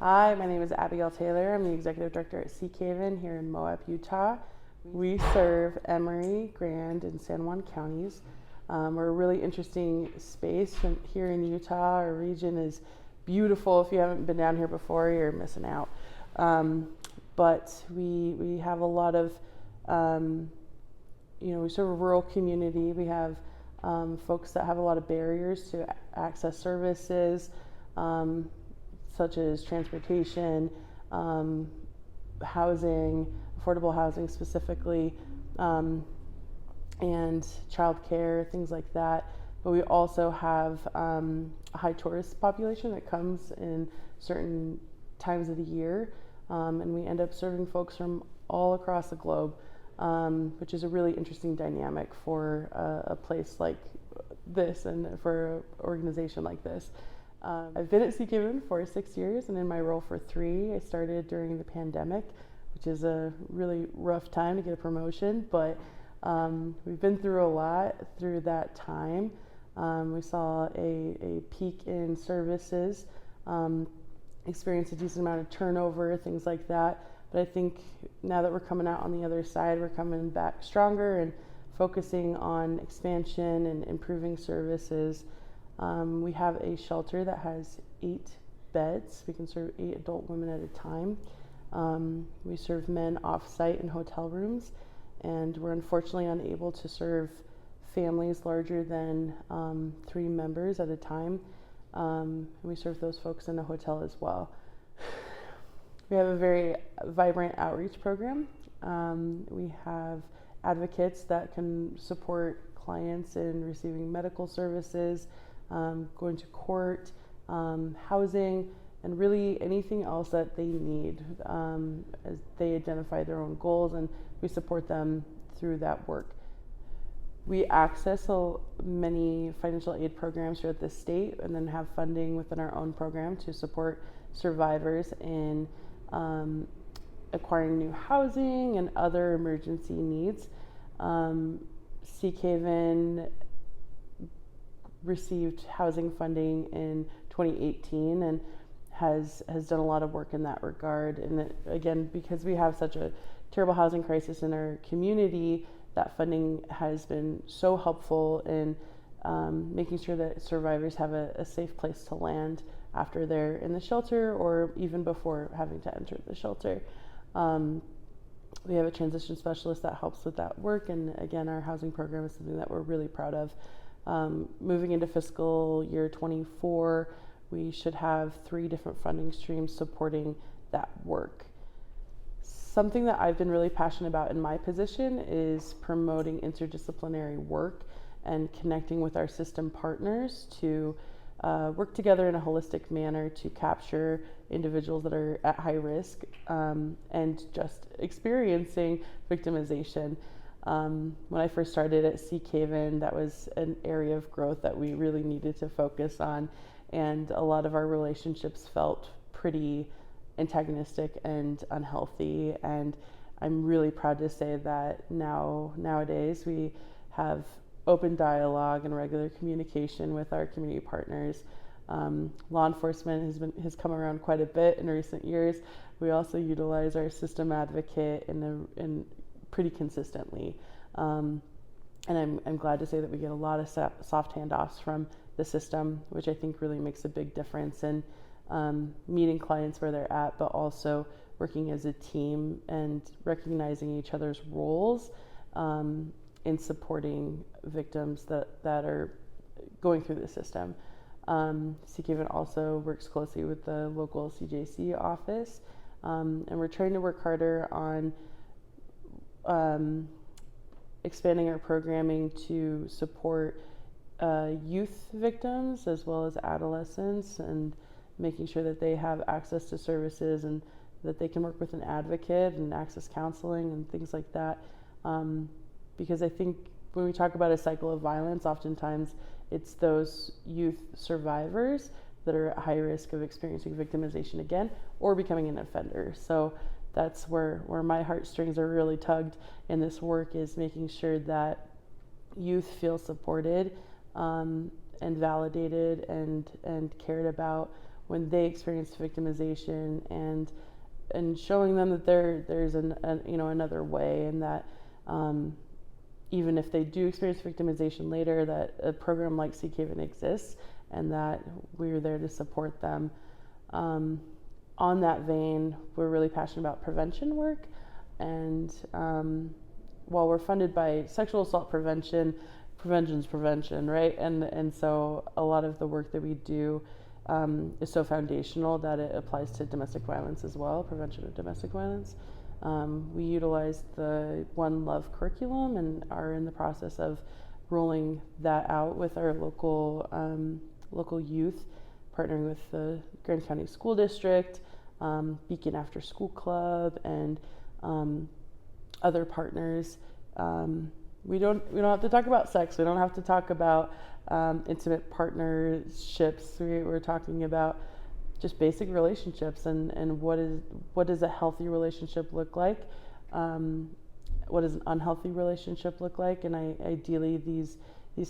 Hi, my name is Abigail Taylor. I'm the Executive Director at Seekhaven here in Moab, Utah. We serve Emory, Grand, and San Juan counties. We're a really interesting space here in Utah. Our region is beautiful. If you haven't been down here before, you're missing out. But we have a lot of, we serve a rural community. We have folks that have a lot of barriers to access services, such as transportation, housing, affordable housing specifically, and childcare, things like that. But we also have a high tourist population that comes in certain times of the year, and we end up serving folks from all across the globe, which is a really interesting dynamic for a place like this and for an organization like this. I've been at Seekhaven for 6 years and in my role for 3. I started during the pandemic, which is a really rough time to get a promotion, but we've been through a lot through that time. We saw a peak in services, experienced a decent amount of turnover, things like that. But I think now that we're coming out on the other side, we're coming back stronger and focusing on expansion and improving services. We have a shelter that has 8 beds. We can serve 8 adult women at a time. We serve men off-site in hotel rooms, and we're unfortunately unable to serve families larger than 3 members at a time. We serve those folks in a hotel as well. We have a very vibrant outreach program. We have advocates that can support clients in receiving medical services, going to court, housing, and really anything else that they need as they identify their own goals, and we support them through that work. We access many financial aid programs throughout the state and then have funding within our own program to support survivors in acquiring new housing and other emergency needs. Seekhaven received housing funding in 2018 and has done a lot of work in that regard. And again, because we have such a terrible housing crisis in our community, that funding has been so helpful in making sure that survivors have a safe place to land after they're in the shelter or even before having to enter the shelter. We have a transition specialist that helps with that work, and again, our housing program is something that we're really proud of. Moving into fiscal year 24, we should have 3 different funding streams supporting that work. Something that I've been really passionate about in my position is promoting interdisciplinary work and connecting with our system partners to work together in a holistic manner to capture individuals that are at high risk and just experiencing victimization. When I first started at Seekhaven, that was an area of growth that we really needed to focus on, and a lot of our relationships felt pretty antagonistic and unhealthy. And I'm really proud to say that nowadays we have open dialogue and regular communication with our community partners. Law enforcement has come around quite a bit in recent years. We also utilize our system advocate in pretty consistently. And I'm glad to say that we get a lot of soft handoffs from the system, which I think really makes a big difference in meeting clients where they're at, but also working as a team and recognizing each other's roles in supporting victims that are going through the system. Seekhaven also works closely with the local CJC office, and we're trying to work harder on expanding our programming to support youth victims as well as adolescents, and making sure that they have access to services and that they can work with an advocate and access counseling and things like that. Because I think when we talk about a cycle of violence, oftentimes it's those youth survivors that are at high risk of experiencing victimization again or becoming an offender. So that's where my heartstrings are really tugged in this work, is making sure that youth feel supported and validated and cared about when they experienced victimization, and showing them that there's another way, and that even if they do experience victimization later, that a program like Seekhaven exists, and that we're there to support them. On that vein, we're really passionate about prevention work, and while we're funded by sexual assault prevention, prevention's prevention, right? And so a lot of the work that we do is so foundational that it applies to domestic violence as well, prevention of domestic violence. We utilize the One Love curriculum and are in the process of rolling that out with our local youth, partnering with the Grand County School District, Beacon After School Club, and other partners. We don't have to talk about sex. We don't have to talk about intimate partnerships. We're talking about just basic relationships, and what does a healthy relationship look like? What does an unhealthy relationship look like? And ideally, these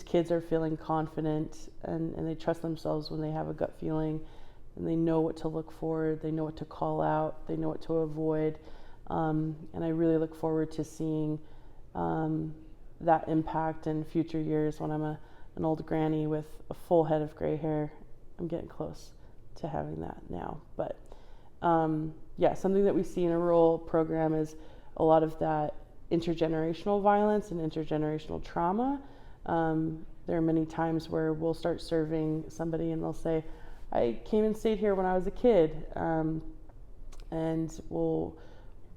kids are feeling confident, and they trust themselves when they have a gut feeling, and they know what to look for, they know what to call out, they know what to avoid. And I really look forward to seeing that impact in future years when I'm an old granny with a full head of gray hair. I'm getting close to having that now. But something that we see in a rural program is a lot of that intergenerational violence and intergenerational trauma. There are many times where we'll start serving somebody and they'll say, I came and stayed here when I was a kid. And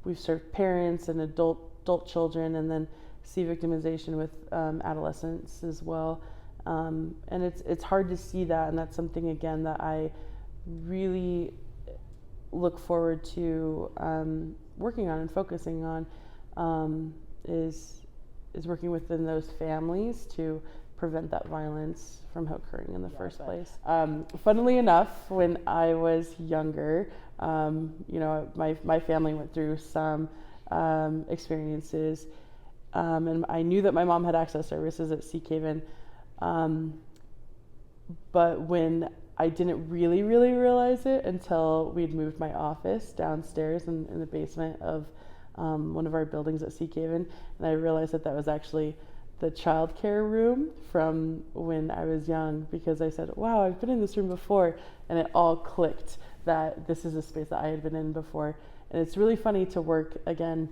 we've served parents and adult children, and then see victimization with adolescents as well. And it's hard to see that, and that's something, again, that I really look forward to working on and focusing on, is working within those families to prevent that violence from occurring in the first place. Funnily enough, when I was younger, my family went through some experiences, and I knew that my mom had access services at Seekhaven, but when I didn't really realize it until we'd moved my office downstairs in the basement of one of our buildings at Seekhaven, and I realized that was actually the childcare room from when I was young, because I said, wow, I've been in this room before, and it all clicked that this is a space that I had been in before. And it's really funny to work, again,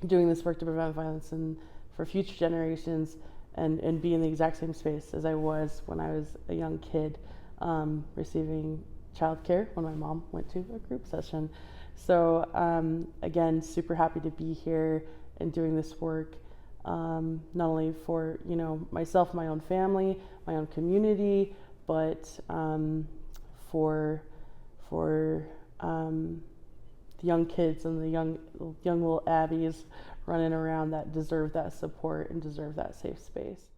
doing this work to prevent violence and for future generations, and be in the exact same space as I was when I was a young kid, receiving childcare when my mom went to a group session. So again, super happy to be here and doing this work, not only for myself, my own family, my own community, but for the young kids and the young little Abbies running around that deserve that support and deserve that safe space.